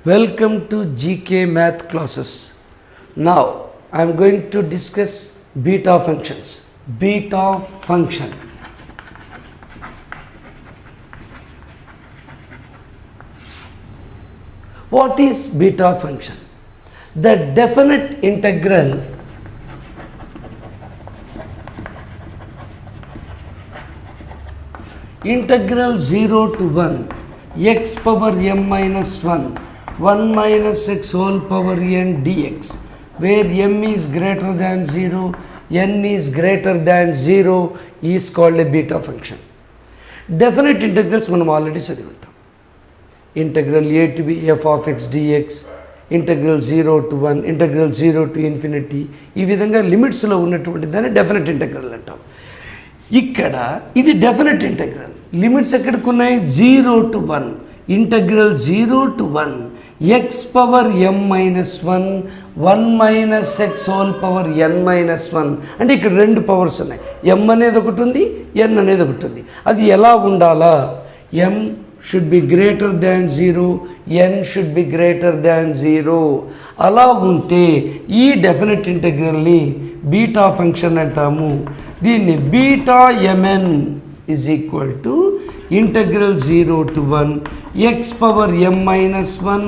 Welcome to GK Math classes. Now I am going to discuss beta functions. Beta function. What is beta function? The definite integral integral 0 to 1 x power m minus 1 1 minus x whole power n dx, where m is greater than 0, n is greater than 0 is called a beta function. Definite integrals మనం already చదివి ఉంటాం. Integral a to b f of x dx, integral 0 to 1, integral 0 to infinity, ఈ విధంగా లిమిట్స్లో ఉన్నటువంటి దాన్ని definite integral అంటాం. ఇక్కడ ఇది డెఫినెట్ ఇంటగ్రల్. లిమిట్స్ ఎక్కడికి ఉన్నాయి? 0 to 1, integral 0 to 1 x power m minus 1 1 minus x whole power n minus 1. అంటే ఇక్కడ రెండు పవర్స్ ఉన్నాయి. m అనేది ఒకటి ఉంది, n అనేది ఒకటి ఉంది. అది ఎలా ఉండాలా? m should be greater than 0, n should be greater than 0. అలా ఉంటే ఈ డెఫినెట్ ఇంటగ్రల్ని బీటా ఫంక్షన్ అంటాము. దీన్ని beta mn is equal to integral 0 to 1 x power m minus 1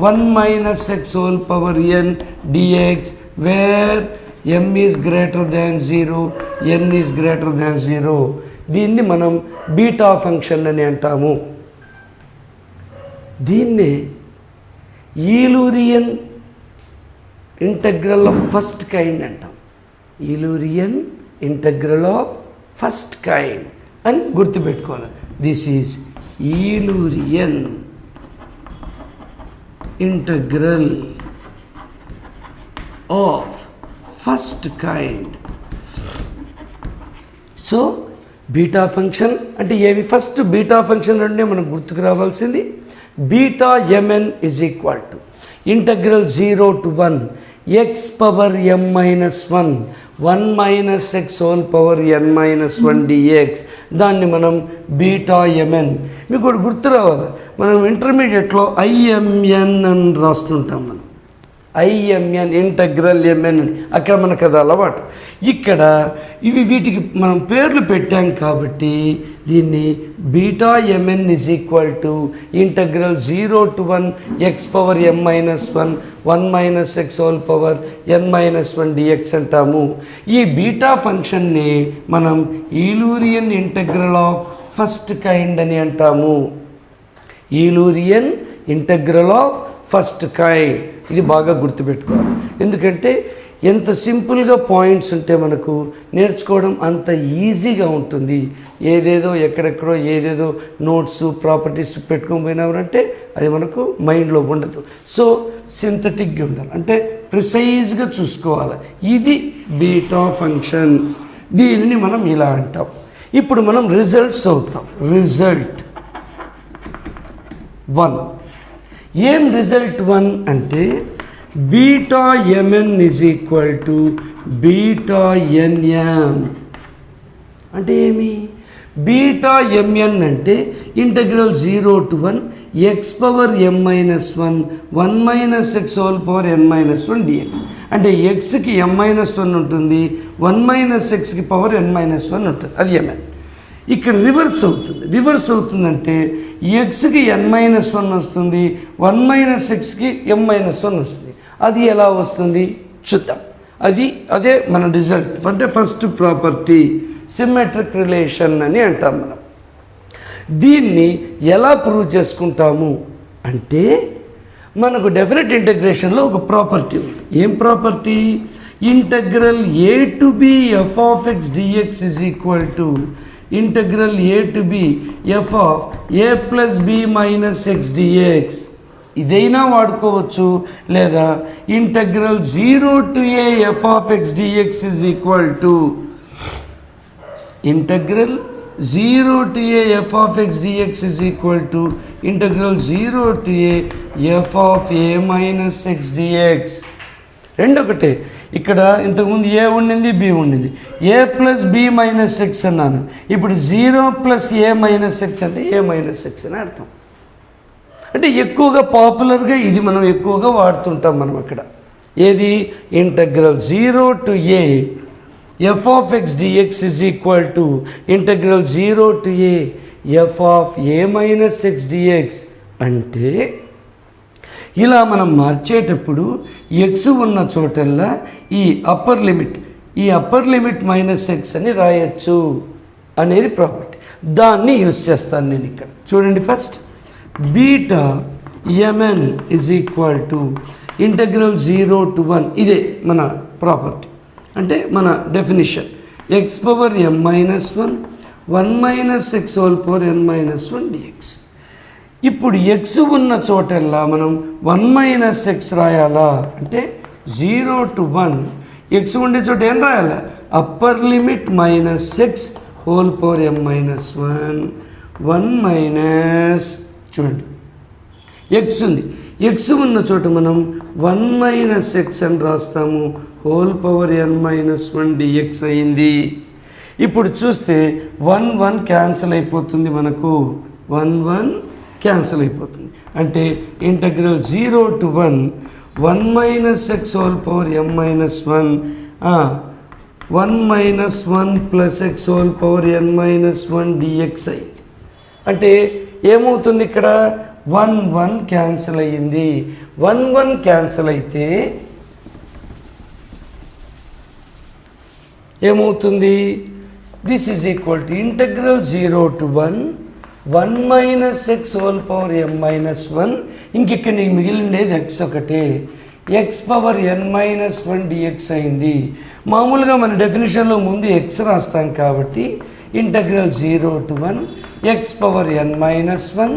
1 minus x whole power n dx, where m is greater than 0, n is greater than 0. దీన్ని మనం beta function అని అంటాము. దీన్ని Eulerian integral of first kind అంటాం. Eulerian integral of first kind అని గుర్తుపెట్టుకోవాలి. This is Eulerian integral of first kind. So beta function అంటే ఏమి? ఫస్ట్ బీటా ఫంక్షన్ అంటే మనకు గుర్తుకు రావాల్సింది beta mn is equal to integral 0 to 1 x power m minus 1 1 minus x whole power n minus 1 dx. దాన్ని మనం beta mn. మీకు కూడా గుర్తు రావాలి, మనం ఇంటర్మీడియట్లో IMN అని రాస్తుంటాం. మనం IMN ఇంటగ్రల్ mn అని, అక్కడ మనకు అది అలవాటు. ఇక్కడ వీటికి మనం పేర్లు పెట్టాం కాబట్టి దీన్ని beta mn is equal to integral 0 to 1 x power m minus 1 1 minus x whole power n minus 1 dx అంటాము. ఈ బీటా ఫంక్షన్ని మనం ఈలూరియన్ ఇంటగ్రల్ ఆఫ్ ఫస్ట్ కైండ్ అని అంటాము. ఈలూరియన్ ఇంటగ్రల్ ఆఫ్ ఫస్ట్ కైండ్. ఇది బాగా గుర్తుపెట్టుకోవాలి, ఎందుకంటే ఎంత సింపుల్గా పాయింట్స్ ఉంటే మనకు నేర్చుకోవడం అంత ఈజీగా ఉంటుంది. ఏదేదో ఎక్కడెక్కడో ఏదేదో నోట్స్ ప్రాపర్టీస్ పెట్టుకొని పోయినామంటే అది మనకు మైండ్లో ఉండదు. సో సింథటిక్గా ఉండాలి, అంటే ప్రిసైజ్గా చూసుకోవాలి. ఇది బీటా ఫంక్షన్. దీనిని మనం ఇలా అంటాం. ఇప్పుడు మనం రిజల్ట్స్ అవుతాం. రిజల్ట్ 1. ఏం రిజల్ట్ 1 అంటే beta mn is equal to beta nm. అంటే ఏమి? బీటా mn అంటే integral 0 to 1 x power m minus 1 1 minus x whole power n minus 1 dx. అంటే xకి m మైనస్ 1 ఉంటుంది, 1 మైనస్ xకి పవర్ n మైనస్ 1 ఉంటుంది. అది mn. ఇక్కడ రివర్స్ అవుతుంది. రివర్స్ అవుతుందంటే ఎక్స్కి n మైనస్ 1 వస్తుంది, 1 మైనస్ ఎక్స్కి m మైనస్ 1 వస్తుంది. అది ఎలా వస్తుంది చూద్దాం. అదే మన రిజల్ట్. అంటే ఫస్ట్ ప్రాపర్టీ సిమెట్రిక్ రిలేషన్ అని అంటాం మనం. దీన్ని ఎలా ప్రూవ్ చేసుకుంటాము అంటే మనకు డెఫినెట్ ఇంటగ్రేషన్లో ఒక ప్రాపర్టీ ఉంది. ఏం property? Integral a to b f of x dx is equal to integral a to b f of a plus b minus x dx. ఇదైనా వాడుకోవచ్చు, లేదా integral 0 to a f of x dx is equal to integral 0 to a f of x dx is equal to integral 0 to a f of a minus x dx. రెండొకటే. ఇక్కడ ఇంతకుముందు ఏ ఉండింది, B ఉండింది. ఏ plus B minus X అన్నాను. ఇప్పుడు 0 plus ఏ minus X అంటే ఏ minus x అని అర్థం. అంటే ఎక్కువగా పాపులర్గా ఇది మనం ఎక్కువగా వాడుతుంటాం మనం అక్కడ. ఏది? Integral 0 to a f of x dx is equal to integral 0 to a f of a minus x dx. అంటే ఇలా మనం మార్చేటప్పుడు ఎక్స్ ఉన్న చోటల్లా ఈ అప్పర్ లిమిట్ మైనస్ ఎక్స్ అని రాయొచ్చు అనేది ప్రాపర్టీ. దాన్ని యూజ్ చేస్తాను నేను ఇక్కడ. చూడండి, first beta mn is equal to integral 0 to 1. ఇదే మన ప్రాపర్టీ, అంటే మన definition. X power m minus 1 minus x whole power n minus 1 dx. ఇప్పుడు ఎక్స్ ఉన్న చోటల్లా మనం 1 మైనస్ ఎక్స్ రాయాలా అంటే 0 to 1. ఎక్స్ ఉండే చోట ఏం రాయాలా? Upper limit minus x whole power m minus 1 minus, చూడండి ఎక్స్ ఉంది, ఎక్స్ ఉన్న చోట మనం 1 మైనస్ ఎక్స్ అని రాస్తాము, whole power n minus 1 dx అయింది. ఇప్పుడు చూస్తే 1 క్యాన్సిల్ అయిపోతుంది, మనకు 1 క్యాన్సిల్ అయిపోతుంది. అంటే integral 0 to 1 minus x whole power m minus 1 minus 1 plus X whole power n minus 1 dx అయింది. అంటే ఏమవుతుంది ఇక్కడ? 1 క్యాన్సిల్ అయ్యింది. 1 క్యాన్సిల్ అయితే ఏమవుతుంది? This is equal to integral 0 to 1 minus x whole power m minus 1. ఇంకెక్కడ నీకు మిగిలిండేది ఎక్స్ ఒకటే, X power n minus 1 dx అయింది. మామూలుగా మన డెఫినేషన్లో ముందు ఎక్స్ రాస్తాం కాబట్టి integral 0 to 1 x power n minus 1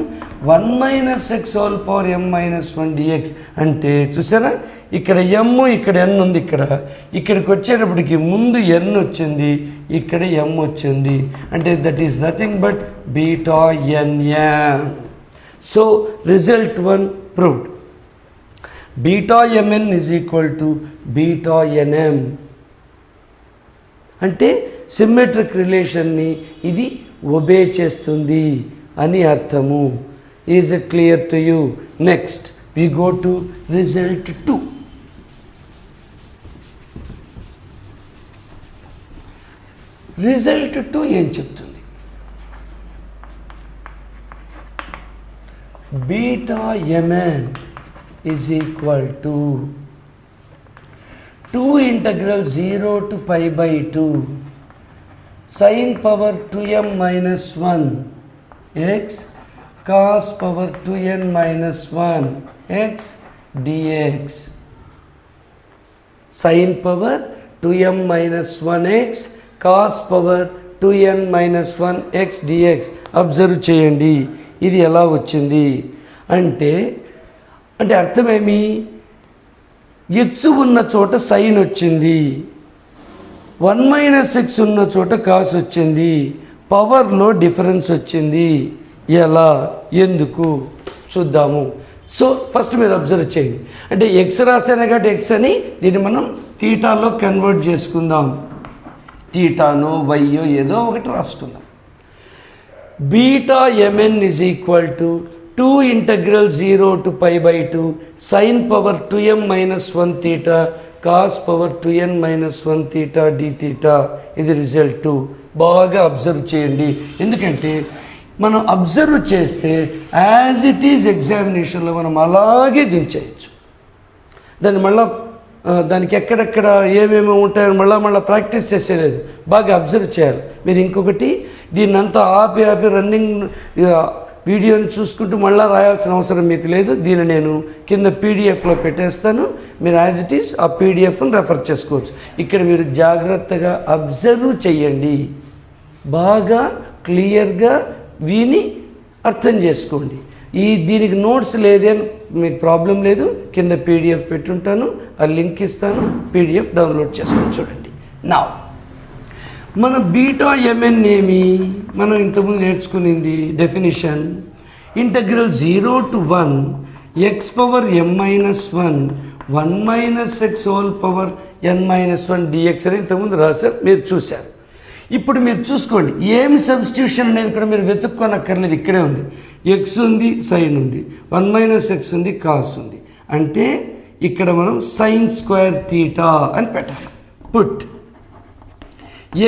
minus x whole power m minus 1 dx. అంటే చూసారా, ఇక్కడ m ఇక్కడ n ఉంది, ఇక్కడికి వచ్చేటప్పటికి ముందు n వచ్చింది, ఇక్కడ m వచ్చింది. అంటే that is nothing but beta nm. So result 1 proved. Beta mn is equal to beta nm. అంటే సిమెట్రిక్ రిలేషన్ని ఇది ఒబే చేస్తుంది అని అర్థము. Is it clear to you? Next we go to result 2. Result 2 ఏం చెప్తుంది? Beta mn is equal to 2 integral 0 to pi by 2 sin power 2m minus 1 x cos power 2n minus 1 x dx. sin power 2m minus 1 x cos power 2n minus 1 x dx. Observe చేయండి, ఇది ఎలా వచ్చింది అంటే అర్థమేమి? X ఉన్న చోట sign వచ్చింది, 1 minus X ఉన్న చోట కాస్ వచ్చింది, పవర్లో డిఫరెన్స్ వచ్చింది. ఎలా, ఎందుకు చూద్దాము. సో ఫస్ట్ మీరు అబ్జర్వ్ చేయండి. అంటే ఎక్స్ రాసాను కాబట్టి ఎక్స్ అని దీన్ని మనం తీటాలో కన్వర్ట్ చేసుకుందాం. తీటానో వైయో ఏదో ఒకటి రాసుకుందాం. Beta mn is equal to 2 integral 0 to pi by 2 sin power 2m minus 1 theta cos power 2n minus 1 theta d theta. ఇది రిజల్ట్ 2. బాగా అబ్జర్వ్ చేయండి, ఎందుకంటే మనం అబ్జర్వ్ చేస్తే యాజ్ ఇట్ ఈజ్ ఎగ్జామినేషన్లో మనం అలాగే దించేయచ్చు. దానికి ఎక్కడెక్కడ ఏమేమి ఉంటాయో మళ్ళీ ప్రాక్టీస్ చేసేలేదు, బాగా అబ్జర్వ్ చేయాలి. మీరు ఇంకొకటి దీన్నంతా ఆపి రన్నింగ్ వీడియోని చూసుకుంటూ మళ్ళీ రాయాల్సిన అవసరం మీకు లేదు. దీన్ని నేను కింద పీడిఎఫ్లో పెట్టేస్తాను, మీరు యాజ్ ఇట్ ఈస్ ఆ పీడిఎఫ్ని రెఫర్ చేసుకోవచ్చు. ఇక్కడ మీరు జాగ్రత్తగా అబ్జర్వ్ చేయండి, బాగా క్లియర్గా విని అర్థం చేసుకోండి. దీనికి నోట్స్ లేదని మీకు ప్రాబ్లం లేదు, కింద పీడిఎఫ్ పెట్టుంటాను, ఆ లింక్ ఇస్తాను, పీడిఎఫ్ డౌన్లోడ్ చేసుకొని చూడండి. నా మన బీటా mn ఏమి? మనం ఇంతకుముందు నేర్చుకునింది definition. Integral 0 to 1 x power m minus 1 minus x whole power n minus 1 dx అని ఇంతకుముందు రాశారు, మీరు చూశారు. ఇప్పుడు మీరు చూసుకోండి ఏమి సబ్స్టిట్యూషన్ అనేది ఇక్కడ మీరు వెతుక్కోనక్కర్లేదు, ఇక్కడే ఉంది. ఎక్స్ ఉంది, సైన్ ఉంది, 1 - x ఉంది, కాస్ ఉంది. అంటే ఇక్కడ మనం సైన్ స్క్వేర్ థీటా అని పెట్టాలి. Put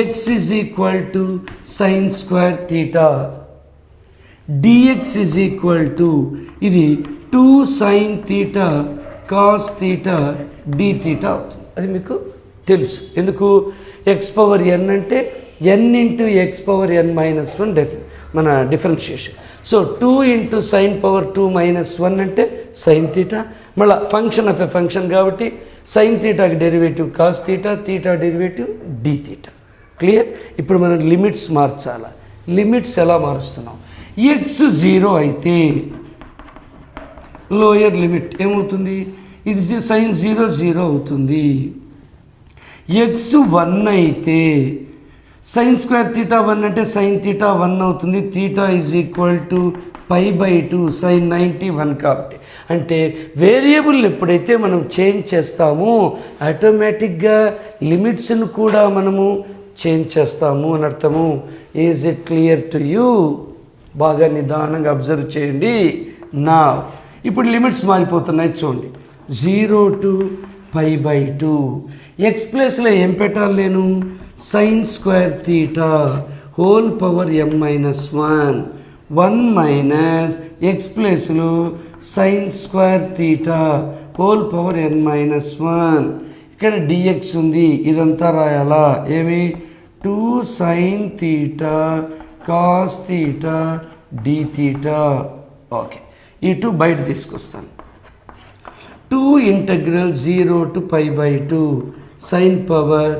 x is equal to sine square theta, d x is equal to ఇది 2 sine theta cos theta d theta అవుతుంది. అది మీకు తెలుసు. ఎందుకు? ఎక్స్ పవర్ ఎన్ అంటే n into x power n minus 1 మన differentiation. So 2 into sine power 2 - 1 అంటే sine theta. మళ్ళీ ఫంక్షన్ ఆఫ్ ఎ ఫంక్షన్ కాబట్టి సైన్ థీటాకి derivative cos theta, theta derivative d theta. Clear? ఇప్పుడు మనం లిమిట్స్ మార్చాలా. లిమిట్స్ ఎలా మారుస్తున్నాం? X 0 అయితే లోయర్ లిమిట్ ఏమవుతుంది? ఇది సైన్ 0 0 అవుతుంది. ఎక్స్ 1 అయితే సైన్ స్క్వేర్ థీటా 1 అంటే సైన్ థీటా 1 అవుతుంది. Theta is equal to π/2 sine 91 కాబట్టి. అంటే వేరియబుల్ ఎప్పుడైతే మనం చేంజ్ చేస్తామో ఆటోమేటిక్గా లిమిట్స్ను కూడా మనము చేంజ్ చేస్తాము అని అర్థము. Is it clear to you? బాగా నిదానంగా అబ్జర్వ్ చేయండి. నా ఇప్పుడు లిమిట్స్ మారిపోతున్నాయి చూడండి. 0 to π/2. ఎక్స్ ప్లేస్లో ఏం పెట్టాలి నేను? Sine square theta whole power m-1 1 - x ప్లేస్లో sine square theta whole power n-1. ఇక్కడ డిఎక్స్ ఉంది, ఇదంతా రాయాలా? ఏమి? 2 sine theta cos theta d theta. Okay, ఈ 2 బయట తీసుకొస్తాను. 2 integral 0 to π/2 sine power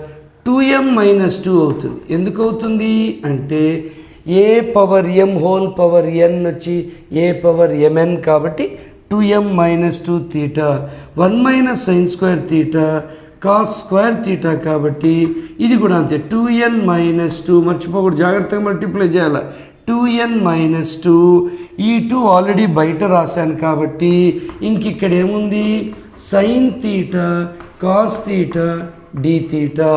2m - 2 అవుతుంది. ఎందుకు అవుతుంది అంటే a power m whole power n వచ్చి ఏ పవర్ mn కాబట్టి 2m - 2 theta 1 - sine square theta cos square theta కాబట్టి ఇది కూడా అంతే. 2n - 2 మర్చిపోకూడదు, జాగ్రత్తగా మల్టిప్లై చేయాలి. 2n - 2 ఈ 2 ఆల్రెడీ బయట రాశాను కాబట్టి ఇంక ఇక్కడ ఏముంది? Sine theta cos theta d theta.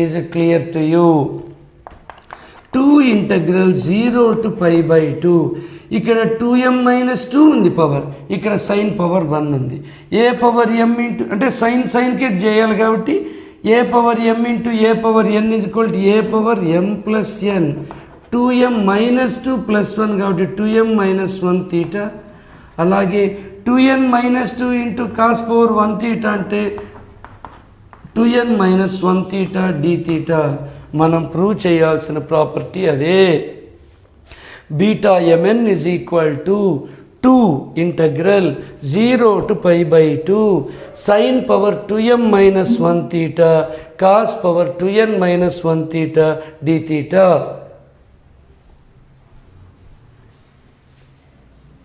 Is it clear to you? 2 integral 0 to π/2. ఇక్కడ 2m - 2 ఉంది పవర్, ఇక్కడ సైన్ పవర్ 1 ఉంది. ఏ పవర్ m ఇంటూ అంటే సైన్కే చేయాలి కాబట్టి a power m into a power n is equal to a power m plus n. 2m - 2 plus 1 కాబట్టి 2m - 1 theta. అలాగే 2n - 2 into cos power 1 theta అంటే 2n - 1 థీటా డి థీటా. మనం prove చేయాల్సిన property అదే. Beta mn is equal to 2 integral 0 to π/2 sine power 2m - 1 theta cos power 2n - 1 theta d theta.